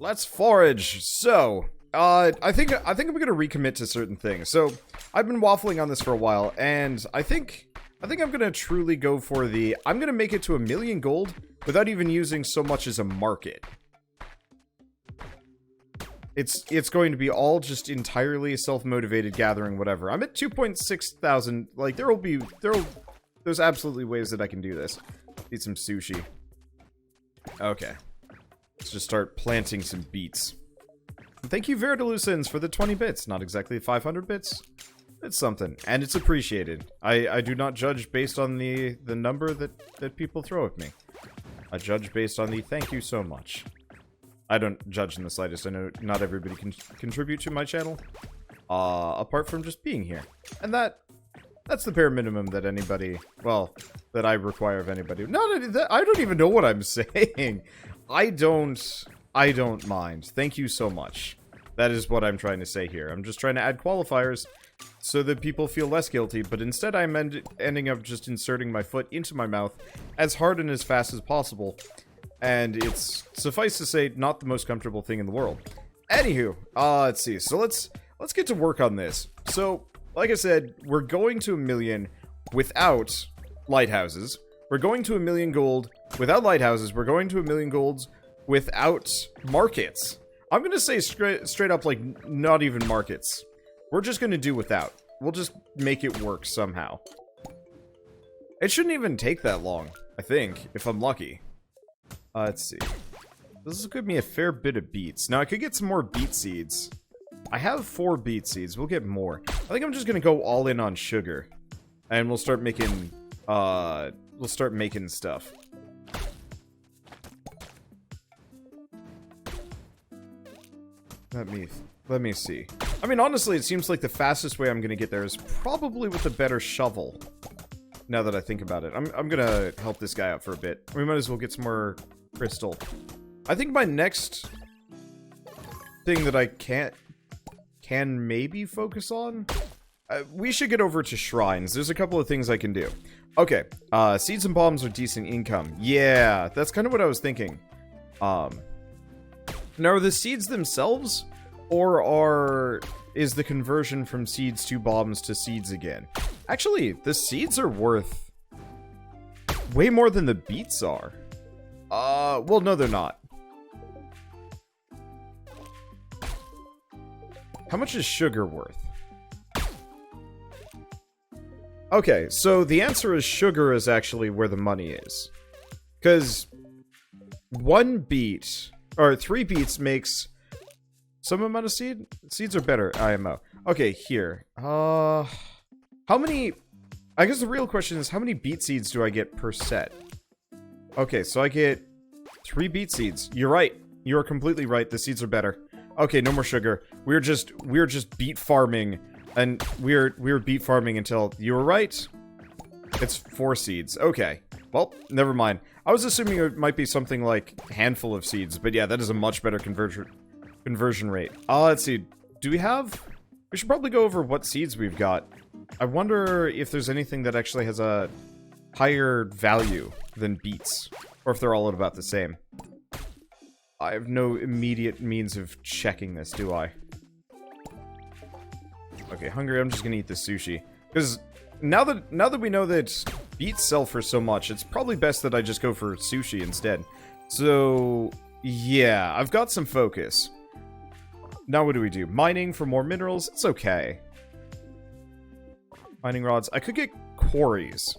Let's forage. So, I think I'm gonna recommit to certain things. So, I've been waffling on this for a while, and I think I'm gonna truly go for the. I'm gonna make it to 1,000,000 gold without even using so much as a market. It's going to be all just entirely self-motivated gathering, whatever. I'm at 2.6 thousand. Like there's absolutely ways that I can do this. Eat some sushi. Okay. Let's just start planting some beets. Thank you, Verdalucens, for the 20 bits. Not exactly 500 bits. It's something. And it's appreciated. I do not judge based on the number that people throw at me. I judge based on the thank you so much. I don't judge in the slightest. I know not everybody can contribute to my channel. Apart from just being here. And that's the bare minimum that anybody, well, that I require of anybody. I don't even know what I'm saying. I don't mind. Thank you so much. That is what I'm trying to say here. I'm just trying to add qualifiers so that people feel less guilty, but instead I'm ending up just inserting my foot into my mouth as hard and as fast as possible. And it's, suffice to say, not the most comfortable thing in the world. Anywho, let's see. So let's get to work on this. So, like I said, we're going to 1,000,000 without lighthouses. We're going to 1,000,000 gold without lighthouses. We're going to 1,000,000 golds without markets. I'm gonna say straight up, like, not even markets. We're just gonna do without. We'll just make it work somehow. It shouldn't even take that long, I think, if I'm lucky. Let's see. This will give me a fair bit of beets. Now, I could get some more beet seeds. I have 4 beet seeds. We'll get more. I think I'm just gonna go all in on sugar. And we'll start making, stuff. Let me see. I mean, honestly, it seems like the fastest way I'm gonna get there is probably with a better shovel. Now that I think about it. I'm gonna help this guy out for a bit. We might as well get some more crystal. I think my next thing that I can maybe focus on, we should get over to shrines. There's a couple of things I can do. Okay, seeds and bombs are decent income. Yeah, that's kind of what I was thinking. Now, are the seeds themselves, or is the conversion from seeds to bombs to seeds again? Actually, the seeds are worth way more than the beets are. Well, no, they're not. How much is sugar worth? Okay, so the answer is sugar is actually where the money is. Because 1 beet, or 3 beets makes some amount of seed? Seeds are better, IMO. Okay, here. How many... I guess the real question is, how many beet seeds do I get per set? Okay, so I get 3 beet seeds. You're right. You are completely right. The seeds are better. Okay, no more sugar. We're just beet farming, and we're beet farming until you were right. It's 4 seeds. Okay. Well, never mind. I was assuming it might be something like a handful of seeds, but yeah, that is a much better conversion rate. Let's see. Do we have... We should probably go over what seeds we've got. I wonder if there's anything that actually has a higher value than beets, or if they're all at about the same. I have no immediate means of checking this, do I? Okay, hungry, I'm just gonna eat the sushi. Because now that we know that beets sell for so much, it's probably best that I just go for sushi instead. So, yeah, I've got some focus. Now what do we do? Mining for more minerals? It's okay. Mining rods. I could get quarries.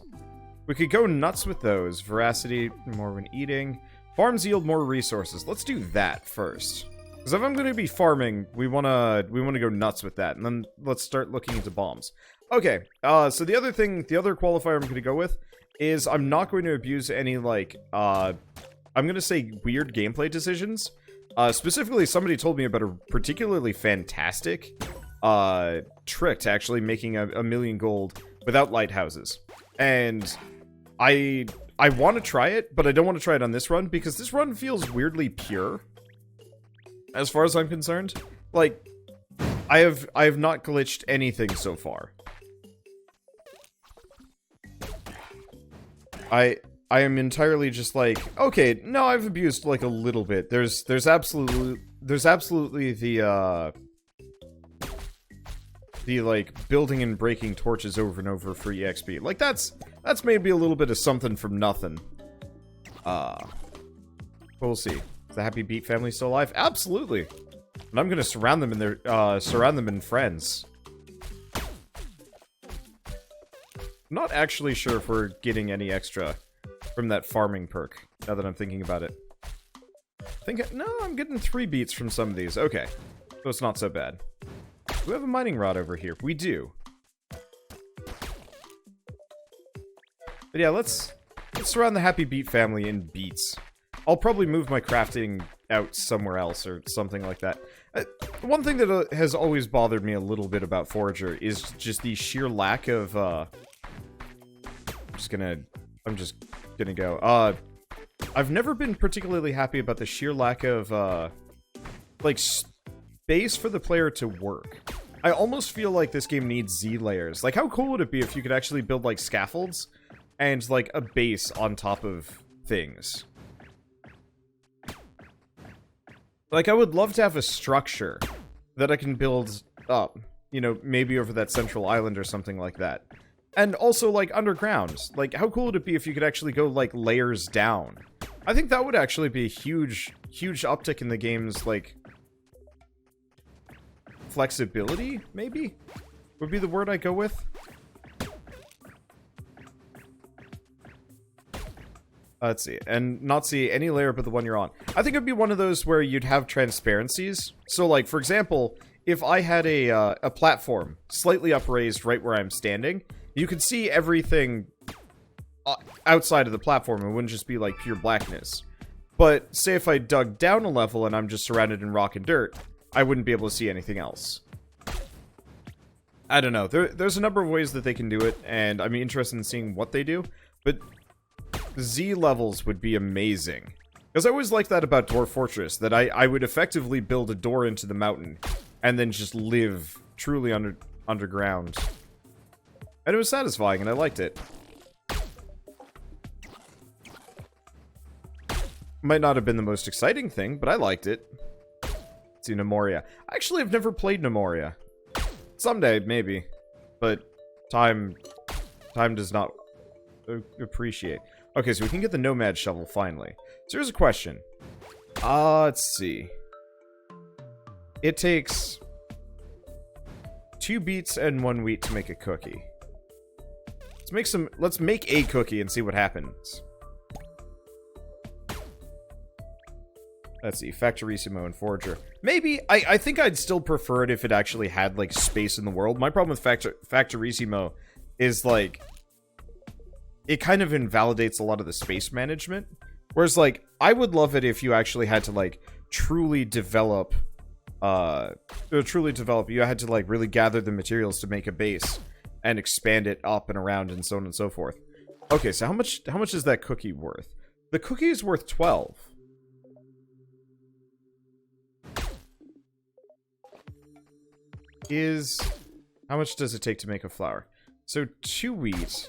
We could go nuts with those. Veracity, more when eating. Farms yield more resources. Let's do that first. Because if I'm going to be farming, we wanna go nuts with that. And then let's start looking into bombs. Okay, so the other qualifier I'm going to go with is I'm not going to abuse any, like, I'm going to say weird gameplay decisions. Specifically, somebody told me about a particularly fantastic trick to actually making a 1,000,000 gold without lighthouses. And I want to try it, but I don't want to try it on this run, because this run feels weirdly pure, as far as I'm concerned. Like, I have not glitched anything so far. I I am entirely just like, okay, no, I've abused like a little bit. There's absolutely the like building and breaking torches over and over for EXP. Like that's maybe a little bit of something from nothing. We'll see. Is the Happy Beat family still alive? Absolutely. And I'm gonna surround them in their friends. I'm not actually sure if we're getting any extra from that farming perk, now that I'm thinking about it. No, I'm getting 3 beats from some of these. Okay. So it's not so bad. Do we have a mining rod over here? We do. But yeah, let's surround the Happy Beat family in beats. I'll probably move my crafting out somewhere else or something like that. One thing that has always bothered me a little bit about Forager is just the sheer lack of, I'm just gonna go. I've never been particularly happy about the sheer lack of, like, space for the player to work. I almost feel like this game needs Z layers. Like, how cool would it be if you could actually build, like, scaffolds and, like, a base on top of things? Like, I would love to have a structure that I can build up, you know, maybe over that central island or something like that. And also, like, underground. Like, how cool would it be if you could actually go, like, layers down? I think that would actually be a huge uptick in the game's, like, flexibility, maybe? Would be the word I go with. Let's see. And not see any layer but the one you're on. I think it'd be one of those where you'd have transparencies. So, like, for example, if I had a platform slightly upraised right where I'm standing, you could see everything outside of the platform. It wouldn't just be, like, pure blackness. But, say if I dug down a level and I'm just surrounded in rock and dirt, I wouldn't be able to see anything else. I don't know. There's a number of ways that they can do it, and I'm interested in seeing what they do. But Z levels would be amazing. Because I always liked that about Dwarf Fortress, that I would effectively build a door into the mountain, and then just live truly underground. And it was satisfying, and I liked it. Might not have been the most exciting thing, but I liked it. Let's see, Nemoria. Actually, I've never played Nemoria. Someday, maybe. But time does not appreciate. Okay, so we can get the Nomad Shovel, finally. So here's a question. Let's see. It takes 2 beets and 1 wheat to make a cookie. Let's make a cookie and see what happens. Let's see, Factorissimo and Forager. Maybe, I think I'd still prefer it if it actually had, like, space in the world. My problem with Factorissimo is, like, it kind of invalidates a lot of the space management. Whereas, like, I would love it if you actually had to, like, truly develop, you had to, like, really gather the materials to make a base and expand it up and around and so on and so forth. Okay, so how much is that cookie worth? The cookie is worth 12. How much does it take to make a flour? So 2 wheat.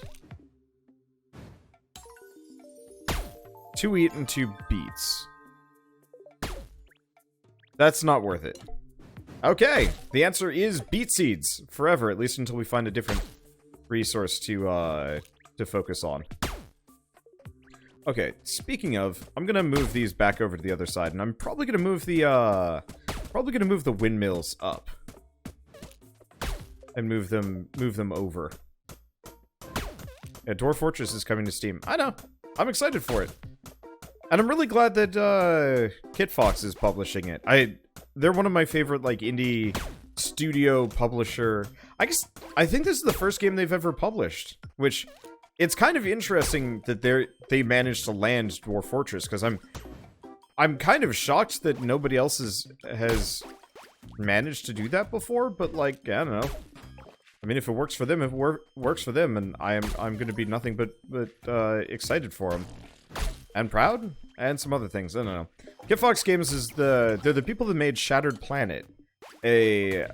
2 wheat and 2 beets. That's not worth it. Okay, the answer is beet seeds forever, at least until we find a different resource to focus on. Okay, speaking of, I'm gonna move these back over to the other side, and I'm probably gonna move the windmills up. And move them over. Yeah, Dwarf Fortress is coming to Steam. I know. I'm excited for it. And I'm really glad that Kit Fox is publishing it. They're one of my favorite, like, indie studio publisher. I think this is the first game they've ever published, which it's kind of interesting that they managed to land Dwarf Fortress, because I'm kind of shocked that nobody else has managed to do that before, but, like, I don't know. I mean, if it works for them, it works for them, and I'm going to be nothing but excited for them. And proud? And some other things, I don't know. Kit Fox Games is they're the people that made Shattered Planet, an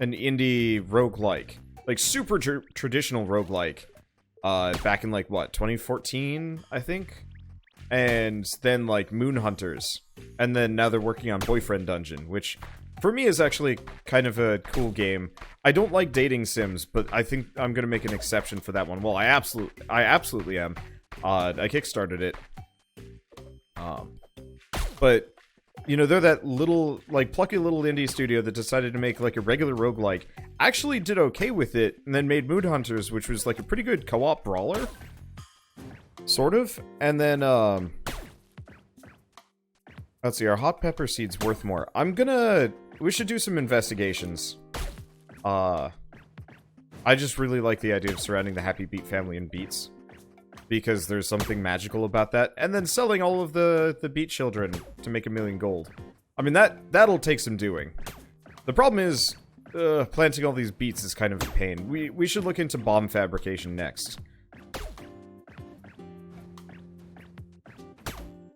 indie roguelike. Like, super traditional roguelike. back in, like, what, 2014, I think? And then, like, Moon Hunters. And then now they're working on Boyfriend Dungeon, which, for me, is actually kind of a cool game. I don't like dating sims, but I think I'm gonna make an exception for that one. Well, I absolutely am. I kickstarted it. But, you know, they're that little, like, plucky little indie studio that decided to make, like, a regular roguelike. Actually did okay with it, and then made Moon Hunters, which was, like, a pretty good co-op brawler. Sort of. And then, let's see, are hot pepper seeds worth more? We should do some investigations. I just really like the idea of surrounding the Happy Beet family in beets. Because there's something magical about that. And then selling all of the beet children to make 1 million gold. I mean, that'll take some doing. The problem is, planting all these beets is kind of a pain. We should look into bomb fabrication next.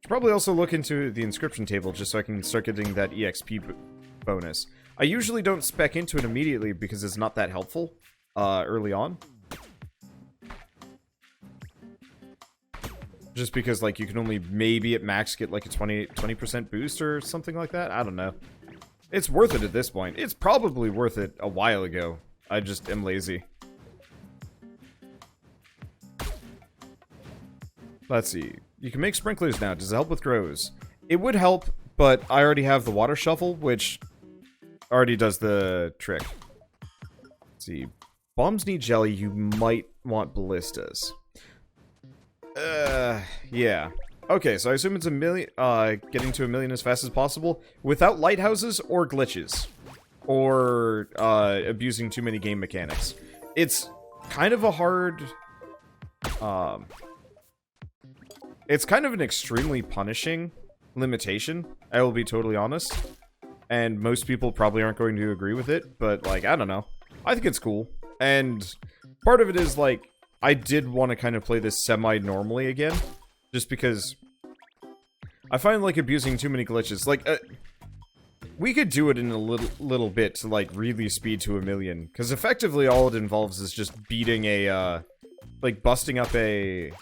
Should probably also look into the inscription table just so I can start getting that EXP bonus. I usually don't spec into it immediately because it's not that helpful early on. Just because, like, you can only maybe at max get, like, a 20% boost or something like that? I don't know. It's worth it at this point. It's probably worth it a while ago. I just am lazy. Let's see. You can make sprinklers now. Does it help with grows? It would help, but I already have the water shovel, which already does the trick. Let's see. Bombs need jelly. You might want ballistas. Yeah. Okay, so I assume it's 1 million, getting to 1 million as fast as possible without lighthouses or glitches. Or, abusing too many game mechanics. It's kind of a hard, it's kind of an extremely punishing limitation, I will be totally honest. And most people probably aren't going to agree with it, but, like, I don't know. I think it's cool. And part of it is, like, I did want to kind of play this semi-normally again, just because I find, like, abusing too many glitches. Like, we could do it in a little bit to, like, really speed to 1 million, because effectively all it involves is just beating a, like, busting up a...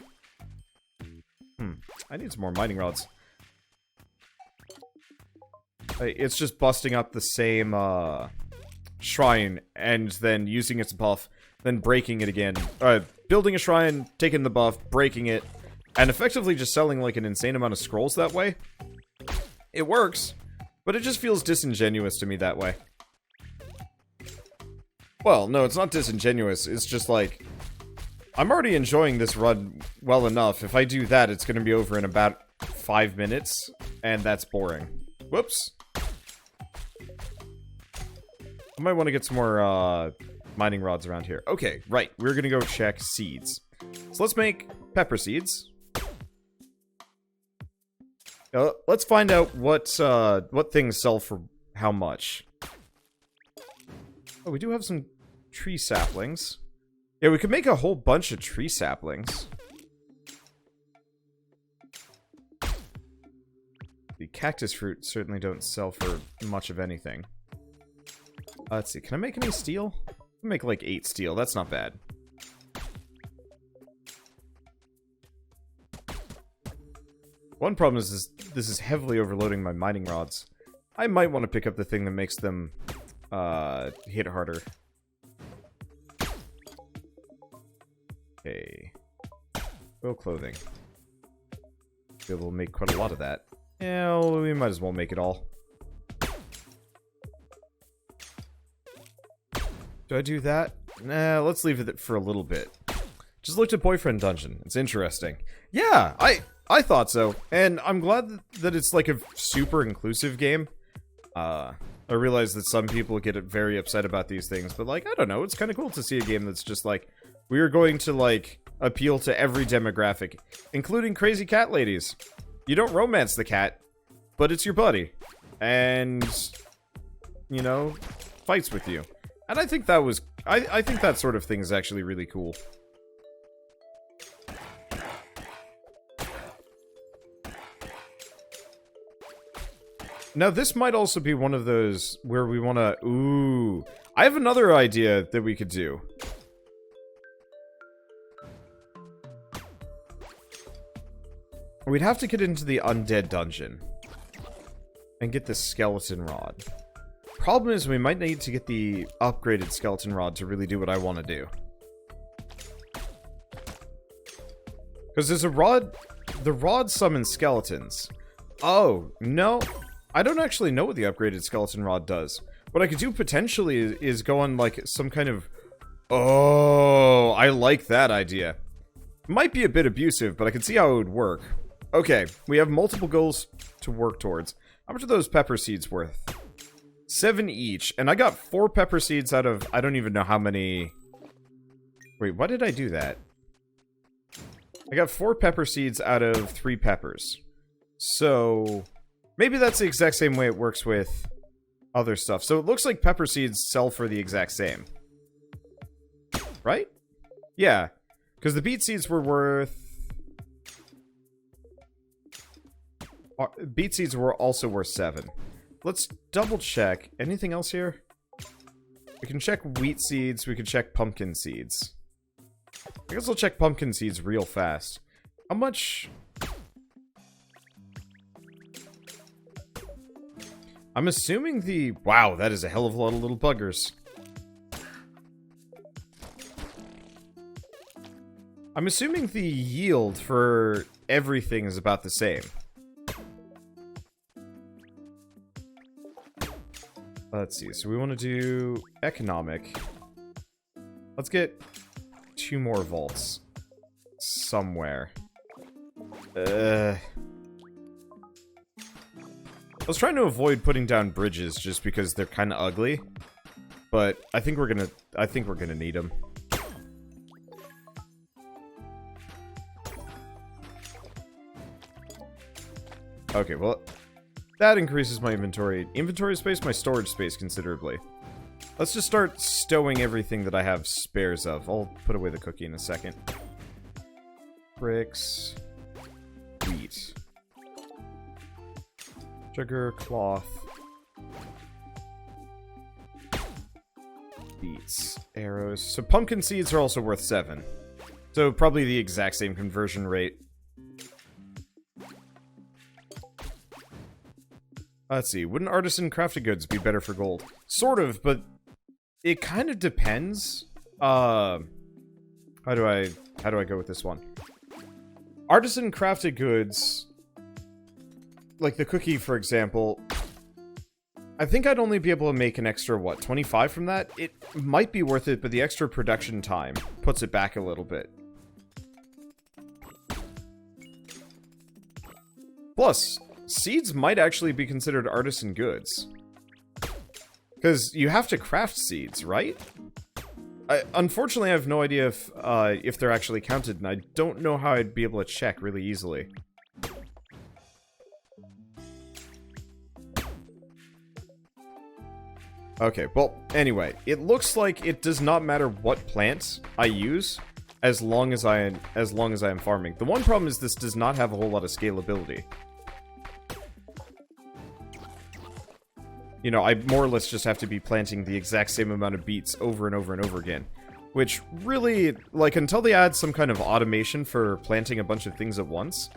I need some more mining rods. It's just busting up the same, shrine, and then using its buff, then breaking it again. Building a shrine, taking the buff, breaking it, and effectively just selling, like, an insane amount of scrolls that way. It works, but it just feels disingenuous to me that way. Well, no, it's not disingenuous, it's just like, I'm already enjoying this run well enough. If I do that, it's gonna be over in about 5 minutes, and that's boring. Whoops. I might want to get some more, mining rods around here. Okay, right. We're gonna go check seeds. So let's make pepper seeds. Let's find out what things sell for how much. Oh, we do have some tree saplings. Yeah, we could make a whole bunch of tree saplings. The cactus fruit certainly don't sell for much of anything. Let's see. Can I make any steel? Make like 8 steel. That's not bad. One problem is this is heavily overloading my mining rods. I might want to pick up the thing that makes them hit harder. Okay. Well, clothing. We'll make quite a lot of that. Yeah, well, we might as well make it all. Do I do that? Nah, let's leave it for a little bit. Just looked at Boyfriend Dungeon. It's interesting. Yeah, I thought so. And I'm glad that it's like a super inclusive game. I realize that some people get very upset about these things, but like, I don't know, it's kind of cool to see a game that's just like, we are going to like, appeal to every demographic, including crazy cat ladies. You don't romance the cat, but it's your buddy. And, you know, fights with you. And I think that was, I think that sort of thing is actually really cool. Now, this might also be one of those where we want to... Ooh. I have another idea that we could do. We'd have to get into the undead dungeon. And get the skeleton rod. Problem is, we might need to get the upgraded skeleton rod to really do what I want to do. Because there's a rod... The rod summons skeletons. Oh, no. I don't actually know what the upgraded skeleton rod does. What I could do potentially is go on, like, some kind of... Oh, I like that idea. Might be a bit abusive, but I can see how it would work. Okay, we have multiple goals to work towards. How much are those pepper seeds worth? 7 each. And I got 4 pepper seeds out of... I don't even know how many... Wait, why did I do that? I got 4 pepper seeds out of 3 peppers. So... Maybe that's the exact same way it works with other stuff. So it looks like pepper seeds sell for the exact same. Right? Yeah. Because the beet seeds were worth... Beet seeds were also worth 7. Let's double check. Anything else here? We can check wheat seeds. We can check pumpkin seeds. I guess I'll check pumpkin seeds real fast. How much... I'm assuming the... Wow, that is a hell of a lot of little buggers. I'm assuming the yield for everything is about the same. Let's see, so we want to do economic. Let's get 2 more vaults. Somewhere. I was trying to avoid putting down bridges just because they're kind of ugly. But I think we're gonna need them. Okay, well... That increases my inventory space, my storage space considerably. Let's just start stowing everything that I have spares of. I'll put away the cookie in a second. Bricks. Wheat. Sugar, cloth. Beets. Arrows. So pumpkin seeds are also worth 7. So probably the exact same conversion rate. Let's see, wouldn't artisan crafted goods be better for gold? Sort of, but it kind of depends. How do I go with this one? Artisan crafted goods, like the cookie, for example, I think I'd only be able to make an extra, what, 25 from that? It might be worth it, but the extra production time puts it back a little bit. Plus, seeds might actually be considered artisan goods. Because you have to craft seeds, right? Unfortunately, I have no idea if they're actually counted, and I don't know how I'd be able to check really easily. Okay, well, anyway, it looks like it does not matter what plant I use, as long as I am farming. The one problem is this does not have a whole lot of scalability. You know, I more or less just have to be planting the exact same amount of beets over and over and over again. Which really, like, until they add some kind of automation for planting a bunch of things at once,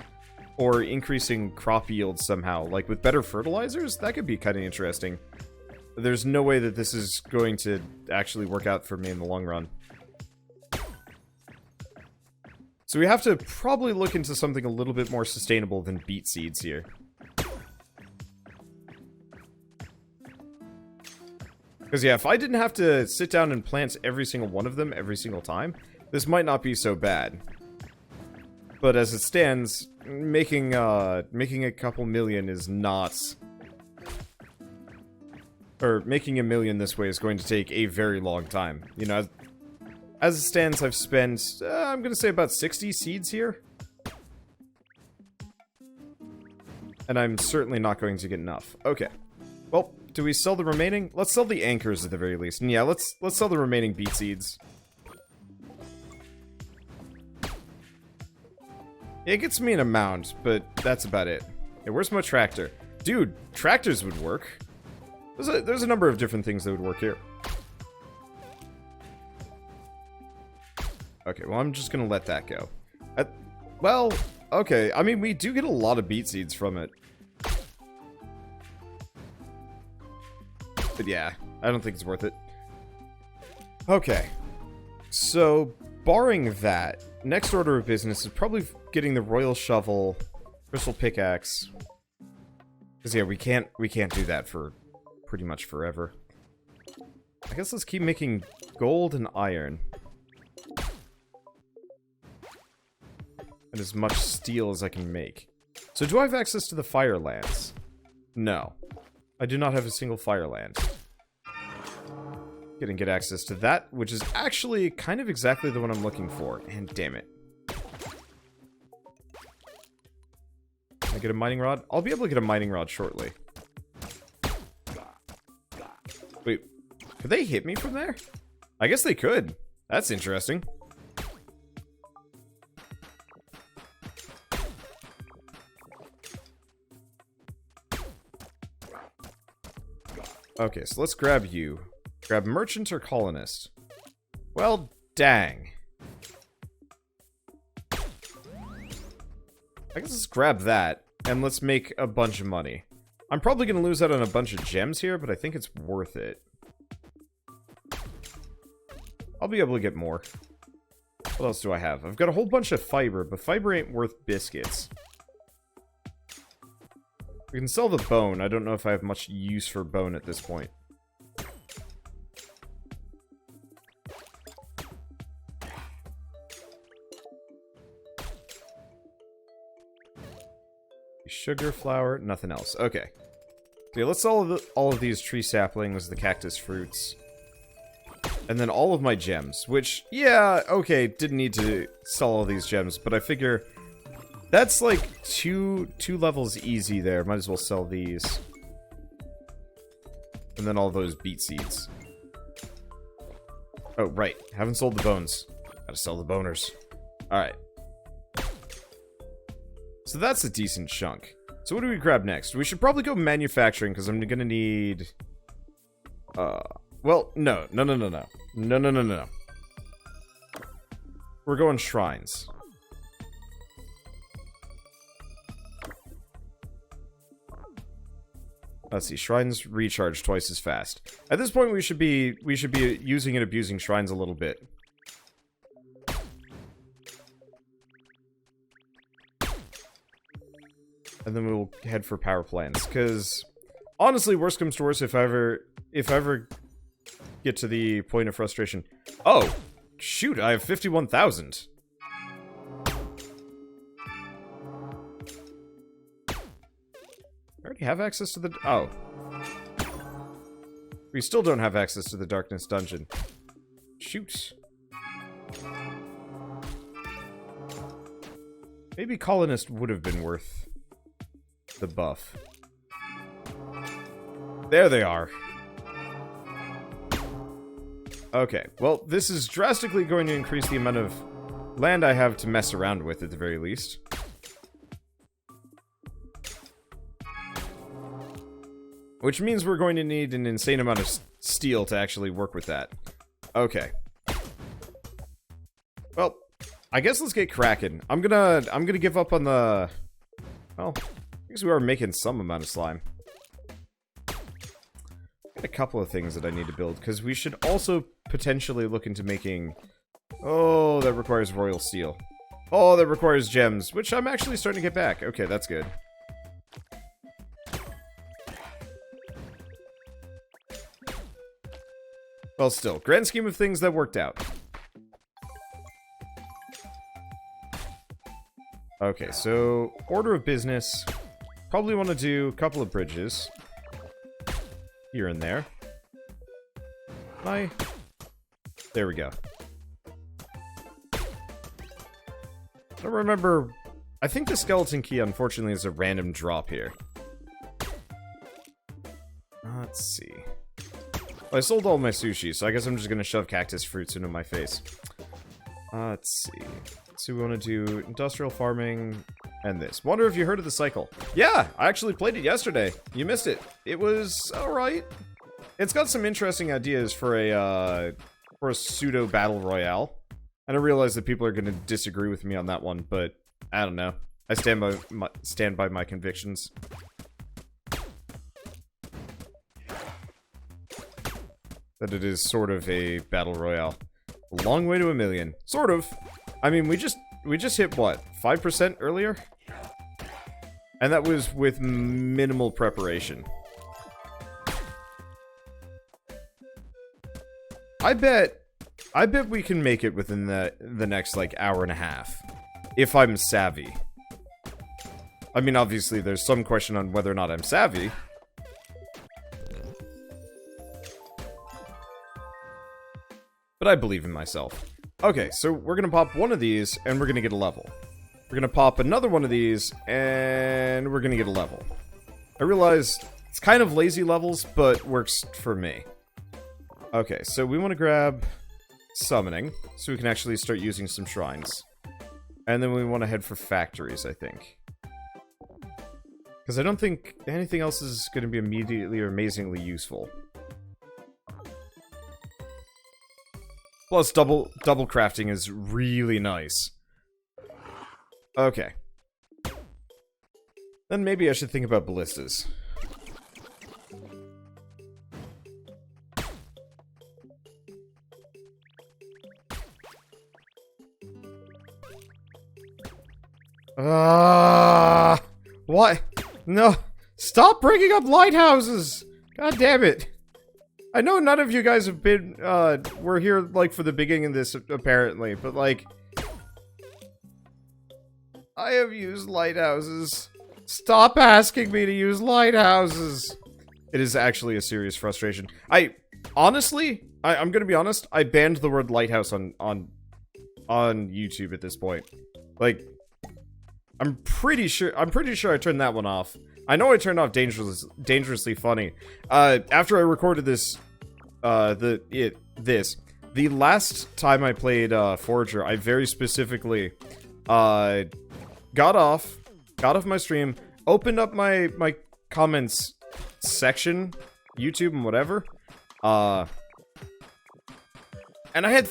or increasing crop yields somehow, like with better fertilizers, that could be kind of interesting. There's no way that this is going to actually work out for me in the long run. So we have to probably look into something a little bit more sustainable than beet seeds here. Because, yeah, if I didn't have to sit down and plant every single one of them every single time, this might not be so bad. But as it stands, making a couple million is not... Or, making a million this way is going to take a very long time. You know, as it stands, I've spent, I'm going to say about 60 seeds here. And I'm certainly not going to get enough. Okay. Well, do we sell the remaining? Let's sell the anchors at the very least. And yeah, let's sell the remaining beet seeds. It gets me an amount, but that's about it. Hey, where's my tractor? Dude, tractors would work. There's a number of different things that would work here. Okay, well, I'm just gonna let that go. Well, Okay, I mean, we do get a lot of beet seeds from it. But yeah, I don't think it's worth it. Okay. So, barring that, next order of business is probably getting the royal shovel, crystal pickaxe. Because yeah, we can't do that for pretty much forever. I guess let's keep making gold and iron. And as much steel as I can make. So do I have access to the Firelands? No. I do not have a single Fireland. Gonna get access to that, which is actually kind of exactly the one I'm looking for. And damn it. Can I get a mining rod? I'll be able to get a mining rod shortly. Wait, could they hit me from there? I guess they could. That's interesting. Okay, so let's grab you. Grab merchant or colonist? Well, dang. I guess let's grab that, and let's make a bunch of money. I'm probably going to lose out on a bunch of gems here, but I think it's worth it. I'll be able to get more. What else do I have? I've got a whole bunch of fiber, but fiber ain't worth biscuits. We can sell the bone. I don't know if I have much use for bone at this point. Sugar, flour, nothing else. Okay. So yeah, let's sell all of these tree saplings, the cactus fruits. And then all of my gems, which, yeah, okay, didn't need to sell all these gems, but I figure that's like two levels easy there. Might as well sell these. And then all those beet seeds. Oh, right. Haven't sold the bones. Gotta sell the boners. Alright. So that's a decent chunk. So what do we grab next? We should probably go manufacturing, because I'm gonna need... well, no. No. We're going shrines. Let's see, shrines recharge twice as fast. At this point, we should be using and abusing shrines a little bit. And then we'll head for power plants, because honestly, worst comes to worst, if I ever get to the point of frustration. Oh, shoot! I have 51,000. I already have access to the... Oh. We still don't have access to the Darkness Dungeon. Shoot. Maybe Colonist would have been worth the buff. There they are. Okay, well, this is drastically going to increase the amount of land I have to mess around with, at the very least. Which means we're going to need an insane amount of steel to actually work with that. Okay. Well, I guess let's get cracking. I'm gonna give up on the... Well, I guess we are making some amount of slime. Got a couple of things that I need to build, because we should also potentially look into making... Oh, that requires royal steel. Oh, that requires gems, which I'm actually starting to get back. Okay, that's good. Well, still, grand scheme of things, that worked out. Okay, so, order of business. Probably want to do a couple of bridges. Here and there. There we go. I don't remember... I think the skeleton key, unfortunately, is a random drop here. Let's see. Well, I sold all my sushi, so I guess I'm just gonna shove cactus fruits into my face. Let's see. So we want to do industrial farming and this. Wonder if you heard of the cycle. Yeah, I actually played it yesterday. You missed it. It was alright. It's got some interesting ideas for a pseudo battle royale. And I realize that people are gonna disagree with me on that one, but I don't know. I stand by my convictions. That it is sort of a battle royale. A long way to a million. Sort of. I mean, we just hit what? 5% earlier? And that was with minimal preparation. I bet we can make it within the next like hour and a half. If I'm savvy. I mean, obviously there's some question on whether or not I'm savvy. But I believe in myself. Okay, so we're gonna pop one of these, and we're gonna get a level. We're gonna pop another one of these, and we're gonna get a level. I realize it's kind of lazy levels, but works for me. Okay, so we want to grab summoning, so we can actually start using some shrines. And then we want to head for factories, I think. Because I don't think anything else is going to be immediately or amazingly useful. Plus, double crafting is really nice. Okay. Then maybe I should think about ballistas. What? No. Stop bringing up lighthouses! God damn it. I know none of you guys have been, were here, like, for the beginning of this, apparently, but, like... I have used lighthouses. Stop asking me to use lighthouses! It is actually a serious frustration. Honestly, I'm gonna be honest, I banned the word lighthouse on YouTube at this point. Like, I'm pretty sure I turned that one off. I know I turned off Dangerously Funny. After I recorded this, the last time I played, Forager, I very specifically, got off my stream, opened up my comments section, YouTube and whatever, and I had,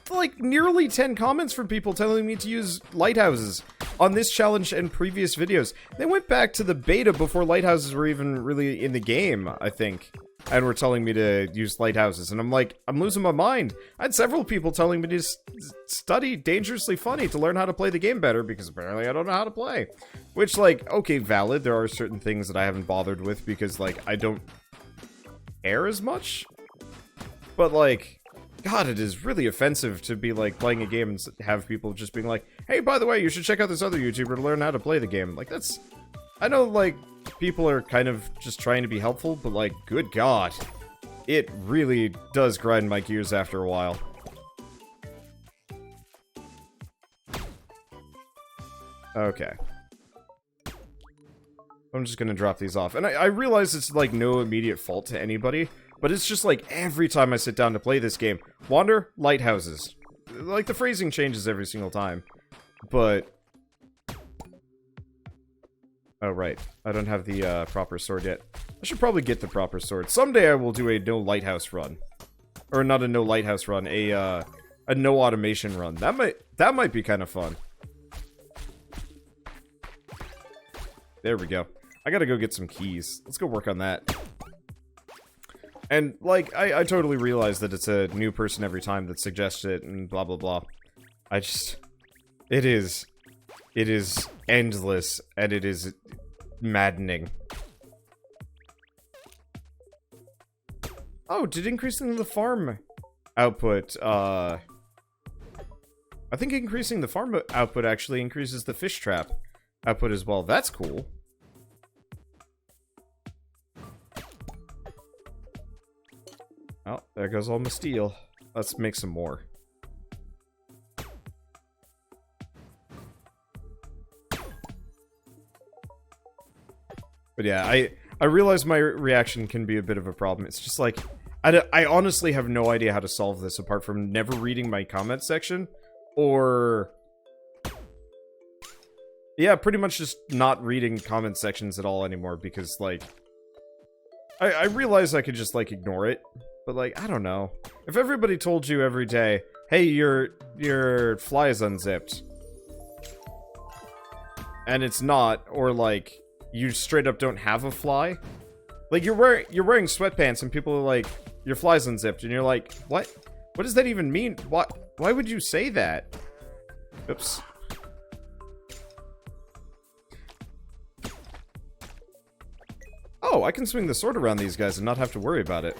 like, nearly 10 comments from people telling me to use lighthouses on this challenge and previous videos. They went back to the beta before lighthouses were even really in the game, I think, and were telling me to use lighthouses, and I'm like, I'm losing my mind. I had several people telling me to study Dangerously Funny to learn how to play the game better, because apparently I don't know how to play. Which, like, okay, valid. There are certain things that I haven't bothered with because, like, I don't care as much. But, like, God, it is really offensive to be, like, playing a game and have people just being like, hey, by the way, you should check out this other YouTuber to learn how to play the game. Like, that's... I know, like, people are kind of just trying to be helpful, but, like, good God. It really does grind my gears after a while. Okay. I'm just gonna drop these off. And I realize it's, like, no immediate fault to anybody, but it's just, like, every time I sit down to play this game, Wander, lighthouses. Like, the phrasing changes every single time. But... oh, right. I don't have the, proper sword yet. I should probably get the proper sword. Someday I will do a no lighthouse run. Or not a no lighthouse run, a no automation run. That might be kind of fun. There we go. I gotta go get some keys. Let's go work on that. And, like, I totally realize that it's a new person every time that suggests it and blah blah blah. It is endless, and it is maddening. Oh, did increasing the farm output, I think increasing the farm output actually increases the fish trap output as well. That's cool. Oh, there goes all my steel. Let's make some more. But yeah, I realize my reaction can be a bit of a problem. It's just like, I honestly have no idea how to solve this apart from never reading my comment section, or... yeah, pretty much just not reading comment sections at all anymore, because, like... I realize I could just, like, ignore it, but, like, I don't know. If everybody told you every day, hey, your fly is unzipped. and it's not, or like you straight up don't have a fly. Like you're wearing sweatpants and people are like, your fly's unzipped, and you're like, what? What does that even mean? Why would you say that? Oops. Oh, I can swing the sword around these guys and not have to worry about it.